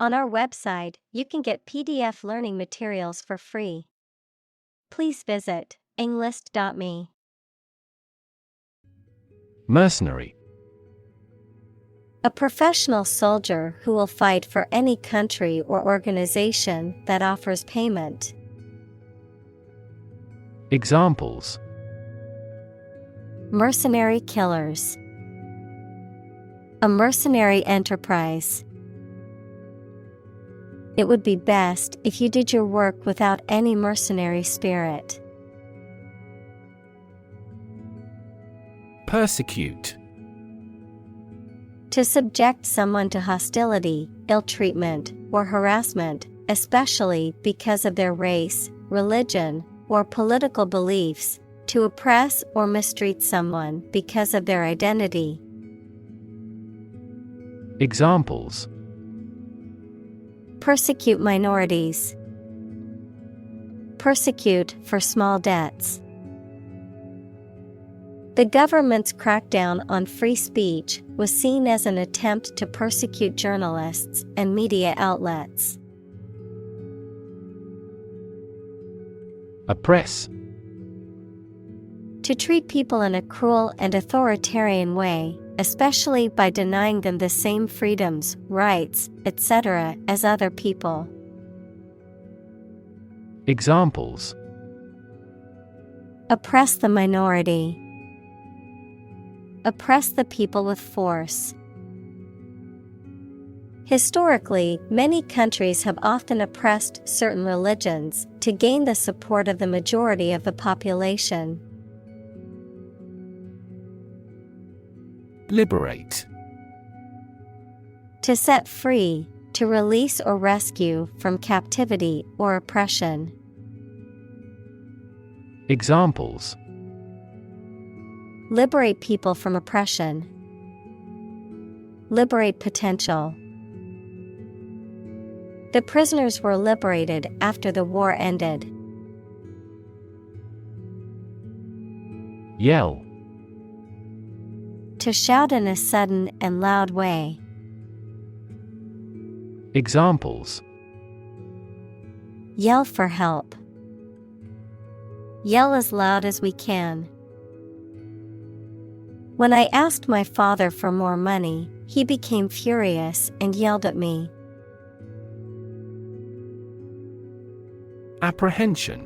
On our website, you can get PDF learning materials for free. Please visit englist.me. Mercenary. A professional soldier who will fight for any country or organization that offers payment. Examples: Mercenary killers. A mercenary enterprise. It would be best if you did your work without any mercenary spirit. Persecute. To subject someone to hostility, ill-treatment, or harassment, especially because of their race, religion, or political beliefs, to oppress or mistreat someone because of their identity. Examples: Persecute minorities. Persecute for small debts. The government's crackdown on free speech was seen as an attempt to persecute journalists and media outlets. Oppress. To treat people in a cruel and authoritarian way, especially by denying them the same freedoms, rights, etc. as other people. Examples: Oppress the minority. Oppress the people with force. Historically, many countries have often oppressed certain religions to gain the support of the majority of the population. Liberate. To set free, to release or rescue from captivity or oppression. Examples: Liberate people from oppression. Liberate potential. The prisoners were liberated after the war ended. Yell. To shout in a sudden and loud way. Examples: Yell for help. Yell as loud as we can. When I asked my father for more money, he became furious and yelled at me. Apprehension.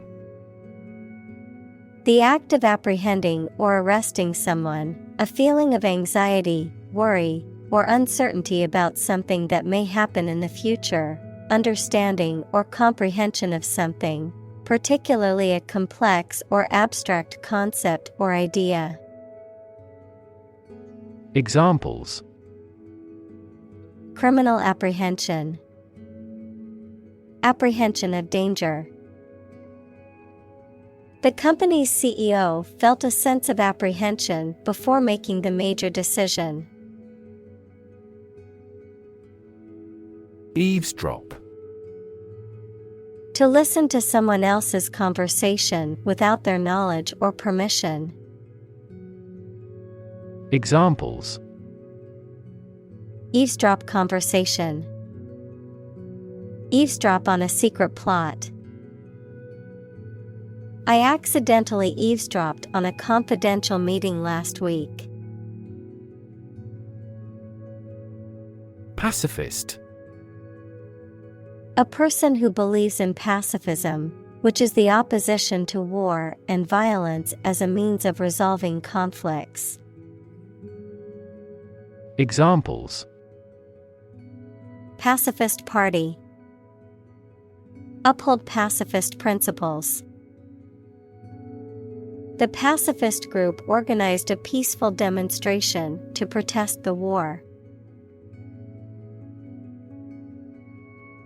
The act of apprehending or arresting someone, a feeling of anxiety, worry, or uncertainty about something that may happen in the future, understanding or comprehension of something, particularly a complex or abstract concept or idea. Examples: Criminal apprehension. Apprehension of danger. The company's CEO felt a sense of apprehension before making the major decision. Eavesdrop. To listen to someone else's conversation without their knowledge or permission. Examples: Eavesdrop conversation. Eavesdrop on a secret plot. I accidentally eavesdropped on a confidential meeting last week. Pacifist. A person who believes in pacifism, which is the opposition to war and violence as a means of resolving conflicts. Examples: Pacifist party. Uphold pacifist principles. The pacifist group organized a peaceful demonstration to protest the war.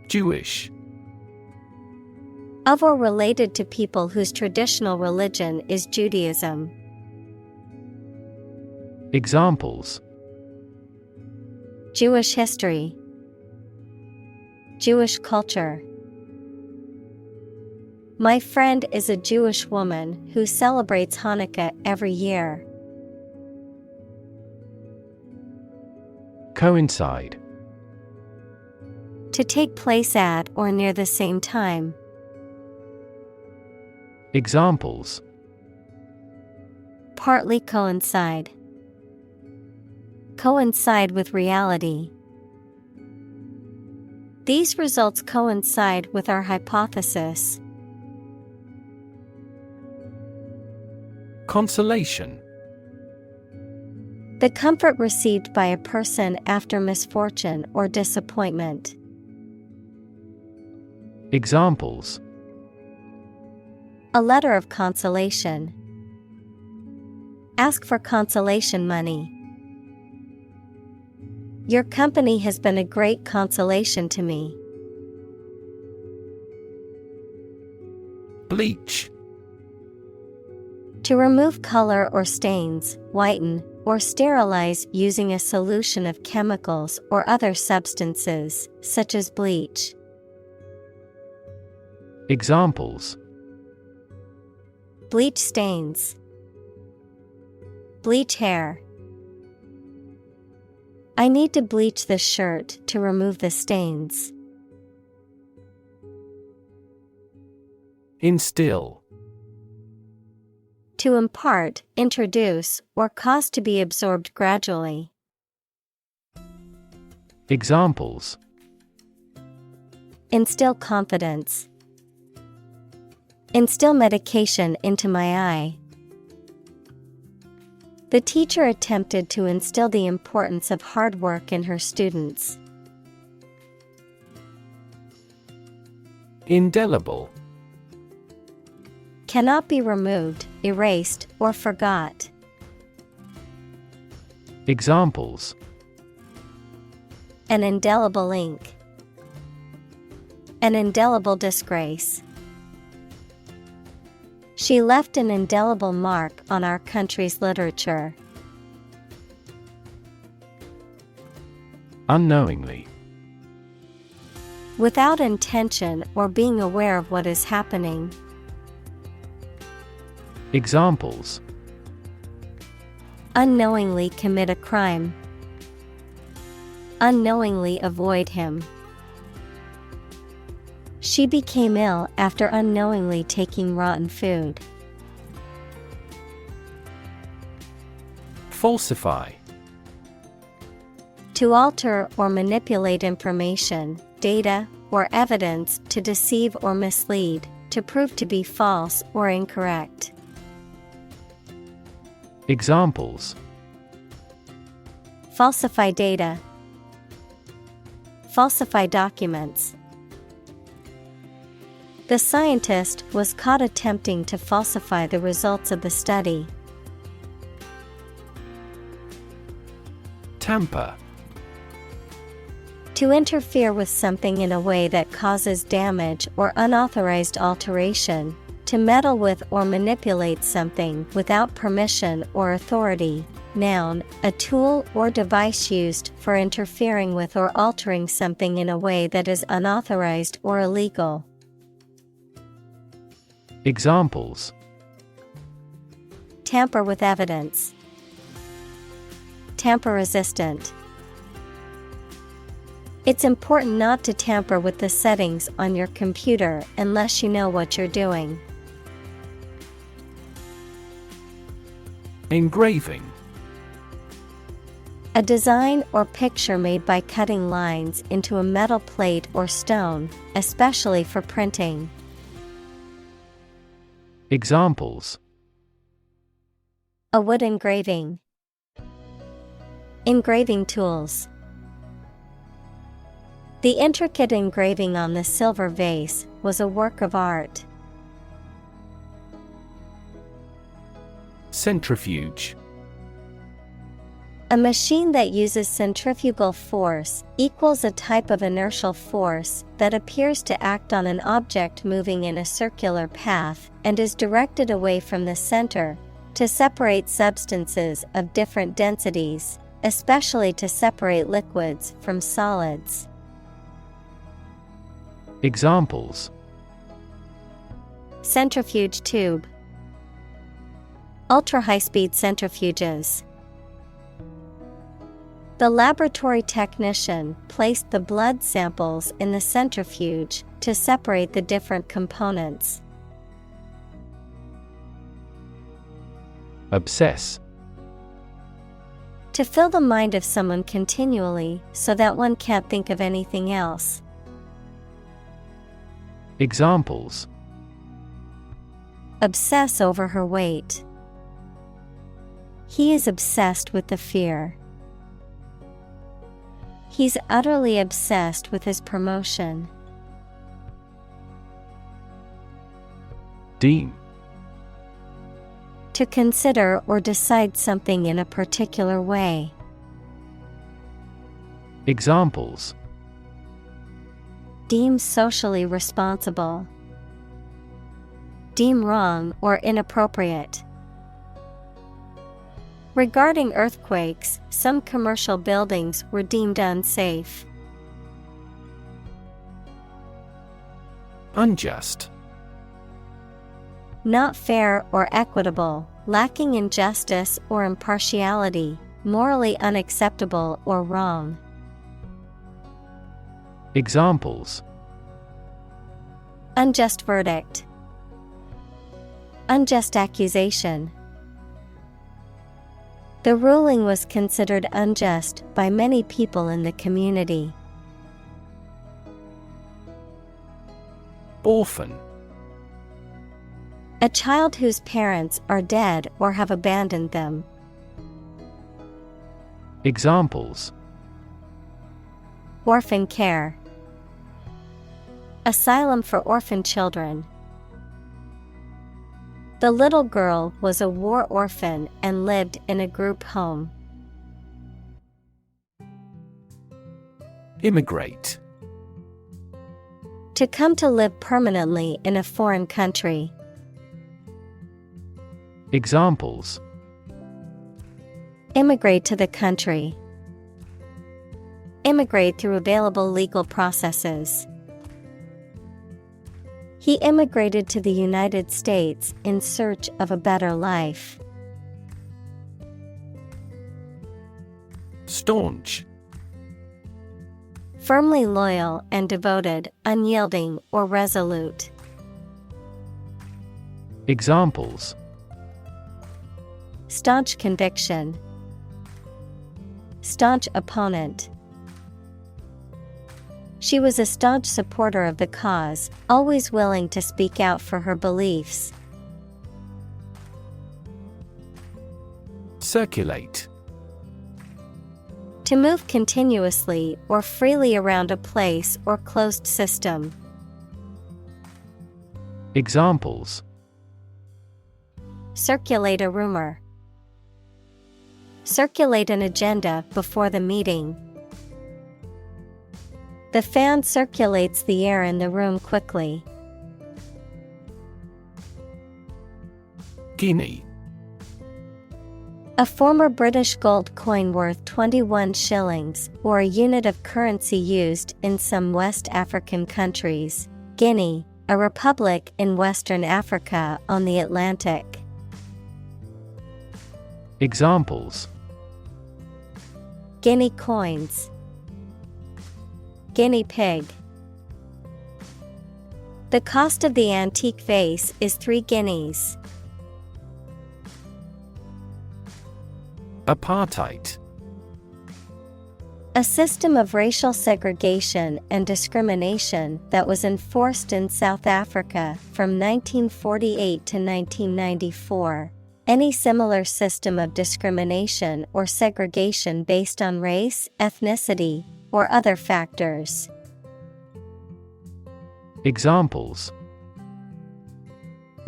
Jewish. Of or related to people whose traditional religion is Judaism. Examples: Jewish history. Jewish culture. My friend is a Jewish woman who celebrates Hanukkah every year. Coincide. To take place at or near the same time. Examples: Partly coincide. Coincide with reality. These results coincide with our hypothesis. Consolation. The comfort received by a person after misfortune or disappointment. Examples: A letter of consolation. Ask for consolation money. Your company has been a great consolation to me. Bleach. To remove color or stains, whiten, or sterilize using a solution of chemicals or other substances, such as bleach. Examples: Bleach stains. Bleach hair. I need to bleach this shirt to remove the stains. Instill. To impart, introduce, or cause to be absorbed gradually. Examples: Instill confidence. Instill medication into my eye. The teacher attempted to instill the importance of hard work in her students. Indelible. Cannot be removed, erased, or forgot. Examples: An indelible ink. An indelible disgrace. She left an indelible mark on our country's literature. Unknowingly. Without intention or being aware of what is happening. Examples: Unknowingly commit a crime. Unknowingly avoid him. She became ill after unknowingly taking rotten food. Falsify. To alter or manipulate information, data, or evidence to deceive or mislead, to prove to be false or incorrect. Examples: Falsify data. Falsify documents. The scientist was caught attempting to falsify the results of the study. Tamper. To interfere with something in a way that causes damage or unauthorized alteration, to meddle with or manipulate something without permission or authority. Noun, a tool or device used for interfering with or altering something in a way that is unauthorized or illegal. Examples: Tamper with evidence. Tamper resistant. It's important not to tamper with the settings on your computer unless you know what you're doing. Engraving. A design or picture made by cutting lines into a metal plate or stone, especially for printing. Examples: A wood engraving. Engraving tools. The intricate engraving on the silver vase was a work of art. Centrifuge. A machine that uses centrifugal force equals a type of inertial force that appears to act on an object moving in a circular path and is directed away from the center to separate substances of different densities, especially to separate liquids from solids. Examples: Centrifuge tube. Ultra-high-speed centrifuges. The laboratory technician placed the blood samples in the centrifuge to separate the different components. Obsess. To fill the mind of someone continually so that one can't think of anything else. Examples: Obsess over her weight. He is obsessed with the fear. He's utterly obsessed with his promotion. Deem. To consider or decide something in a particular way. Examples: Deem socially responsible. Deem wrong or inappropriate. Regarding earthquakes, some commercial buildings were deemed unsafe. Unjust. Not fair or equitable, lacking in justice or impartiality, morally unacceptable or wrong. Examples: Unjust verdict. Unjust accusation. The ruling was considered unjust by many people in the community. Orphan. A child whose parents are dead or have abandoned them. Examples: Orphan care. Asylum for orphan children. The little girl was a war orphan and lived in a group home. Immigrate. To come to live permanently in a foreign country. Examples: Immigrate to the country. Immigrate through available legal processes. He immigrated to the United States in search of a better life. Staunch. Firmly loyal and devoted, unyielding or resolute. Examples: Staunch conviction. Staunch opponent. She was a staunch supporter of the cause, always willing to speak out for her beliefs. Circulate. To move continuously or freely around a place or closed system. Examples: Circulate a rumor. Circulate an agenda before the meeting. The fan circulates the air in the room quickly. Guinea. A former British gold coin worth 21 shillings, or a unit of currency used in some West African countries. Guinea, a republic in Western Africa on the Atlantic. Examples: Guinea coins. Guinea pig. The cost of the antique vase is 3 guineas. Apartheid. A system of racial segregation and discrimination that was enforced in South Africa from 1948 to 1994. Any similar system of discrimination or segregation based on race, ethnicity, or other factors. Examples: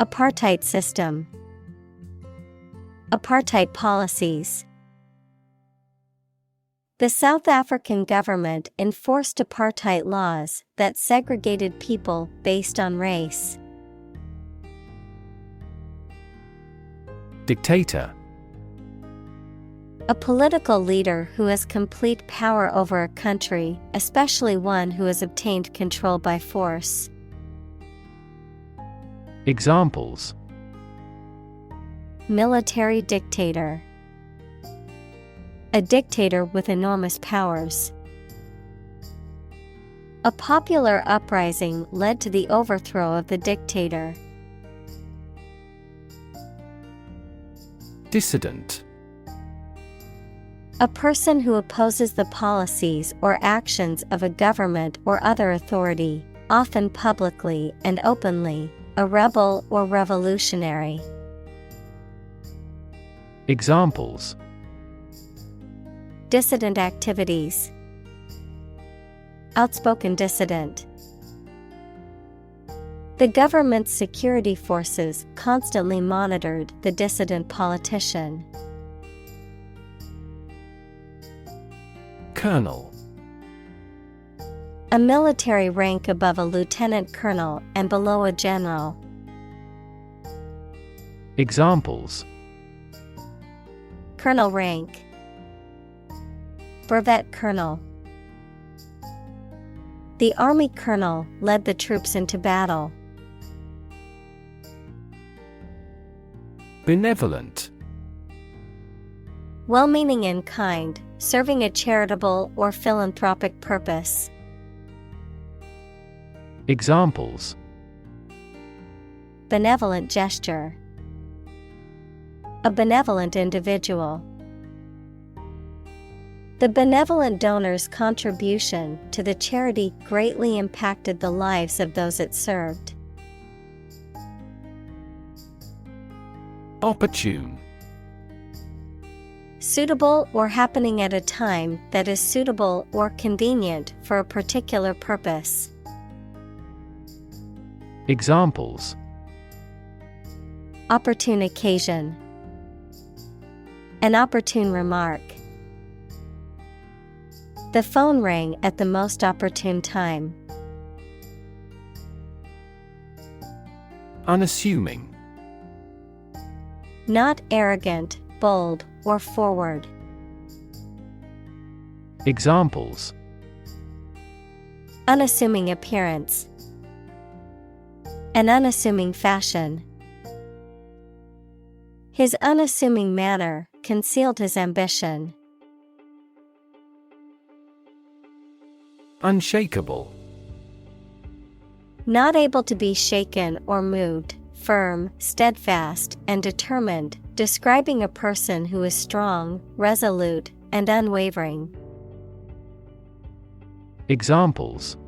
Apartheid system. Apartheid policies. The South African government enforced apartheid laws that segregated people based on race. Dictator. A political leader who has complete power over a country, especially one who has obtained control by force. Examples: Military dictator. a dictator with enormous powers. A popular uprising led to the overthrow of the dictator. Dissident. A person who opposes the policies or actions of a government or other authority, often publicly and openly, a rebel or revolutionary. Examples: Dissident activities. Outspoken dissident. The government's security forces constantly monitored the dissident politician. Colonel. A military rank above a lieutenant colonel and below a general. Examples: Colonel rank. Brevet colonel. The army colonel led the troops into battle. Benevolent. Well-meaning and kind, serving a charitable or philanthropic purpose. Examples: Benevolent gesture. A benevolent individual. The benevolent donor's contribution to the charity greatly impacted the lives of those it served. Opportune. Suitable or happening at a time that is suitable or convenient for a particular purpose. Examples: Opportune occasion. An opportune remark. The phone rang at the most opportune time. Unassuming. Not arrogant, bold, or forward. Examples: Unassuming appearance. An unassuming fashion. His unassuming manner concealed his ambition. Unshakable. Not able to be shaken or moved, firm, steadfast, and determined, describing a person who is strong, resolute, and unwavering. Examples: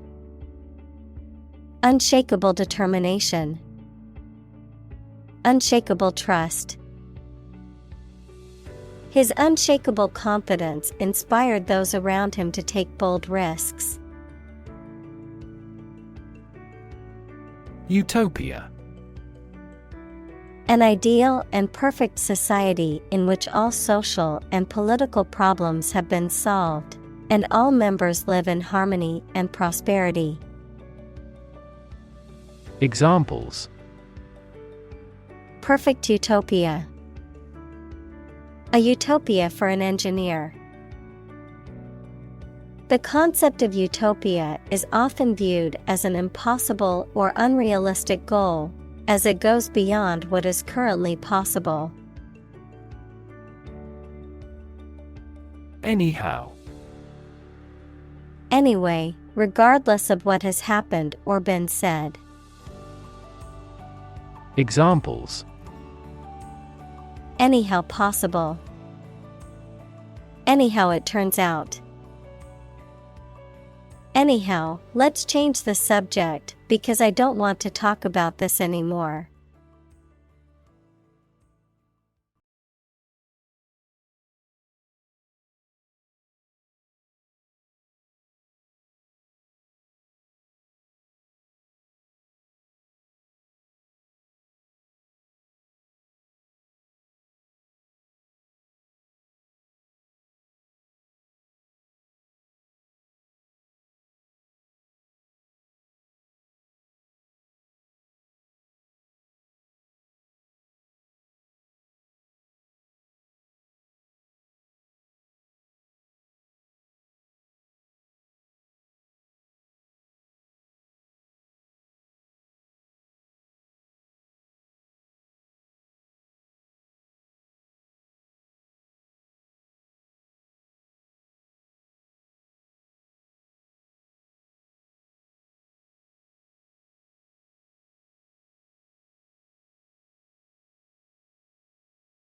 Unshakable determination. Unshakable trust. His unshakable confidence inspired those around him to take bold risks. Utopia. An ideal and perfect society in which all social and political problems have been solved, and all members live in harmony and prosperity. Examples: Perfect utopia. A utopia for an engineer. The concept of utopia is often viewed as an impossible or unrealistic goal, as it goes beyond what is currently possible. Anyhow. Anyway, regardless of what has happened or been said. Examples: Anyhow possible. Anyhow it turns out. Anyhow, let's change the subject because I don't want to talk about this anymore.